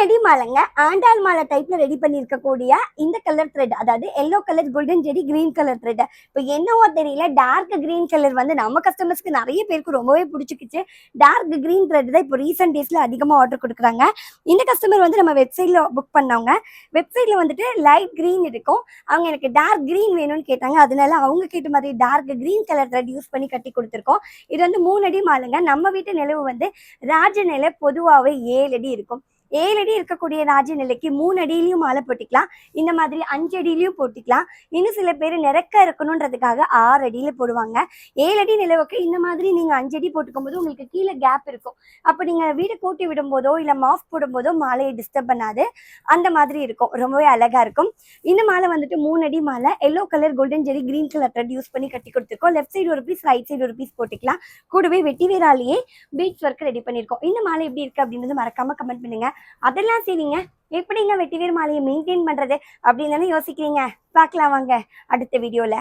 அடி மாலைங்க. ஆண்டாள் மாலை டைப்ல ரெடி பண்ணியிருக்கக்கூடிய இந்த கலர் த்ரெட், அதாவது எல்லோ கலர், கோல்டன் ஜெரி, கிரீன் கலர் த்ரெட். இப்போ என்னவோ தெரியல, டார்க் கிரீன் கலர் வந்து நம்ம கஸ்டமர்ஸ்க்கு நிறைய பேருக்கு ரொம்பவே பிடிச்சிக்கிச்சு. டார்க் கிரீன் த்ரெட் தான் இப்போ ரீசெண்ட் டேஸ்ல அதிகமாக ஆர்டர் கொடுக்குறாங்க. இந்த கஸ்டமர் வந்து நம்ம வெப்சைட்ல புக் பண்ணவங்க. வெப்சைட்ல வந்துட்டு லைட் கிரீன் இருக்கும், அவங்க எனக்கு டார்க் கிரீன் வேணும்னு கேட்டாங்க. அதனால அவங்க கேட்ட மாதிரி dark green colour thread use பண்ணி கட்டி கொடுத்துருக்கோம். இது வந்து 3 அடி மாலைங்க. நம்ம வீட்டு நிலவு வந்து ராஜ நிலை பொதுவாகவே 7 அடி இருக்கும். 7 அடி இருக்கக்கூடிய ராஜ நிலைக்கு 3 அடியிலையும் மாலை போட்டிக்கலாம், இந்த மாதிரி 5 அடியிலையும் போட்டிக்கலாம். இன்னும் சில பேர் நிறக்க இருக்கணுன்றதுக்காக 6 அடியில போடுவாங்க. 7 அடி நிலவுக்கு இந்த மாதிரி நீங்க 5 அடி போட்டுக்கும் போது உங்களுக்கு கீழே கேப் இருக்கும். அப்போ நீங்க வீடு கூட்டி விடும் போதோ இல்ல மாஃப் போடும் போதோ மாலையை டிஸ்டர்ப் பண்ணாது. அந்த மாதிரி இருக்கும், ரொம்பவே அழகா இருக்கும். இந்த மாலை வந்துட்டு 3 அடி மாலை, எல்லோ கலர், கோல்டன் ஜெரி, கிரீன் கலர் த்ரெட் யூஸ் பண்ணி கட்டி கொடுத்துருக்கோம். லெஃப்ட் சைடு ஒரு பீஸ், ரைட் சைடு ஒரு பீஸ் போட்டுக்கலாம். கூடவே வெட்டி வேராலேயே பீட்ஸ் ஒர்க் ரெடி பண்ணியிருக்கோம். இந்த மாலை எப்படி இருக்கு அப்படின்றது மறக்காம கமெண்ட் பண்ணுங்க. அதெல்லாம் சரிங்க, எப்படிங்க வெட்டிவேர் மாலையை மெயின்டைன் பண்றது அப்படின்னு யோசிக்கிறீங்க? பார்க்கலாம் வாங்க அடுத்த வீடியோல.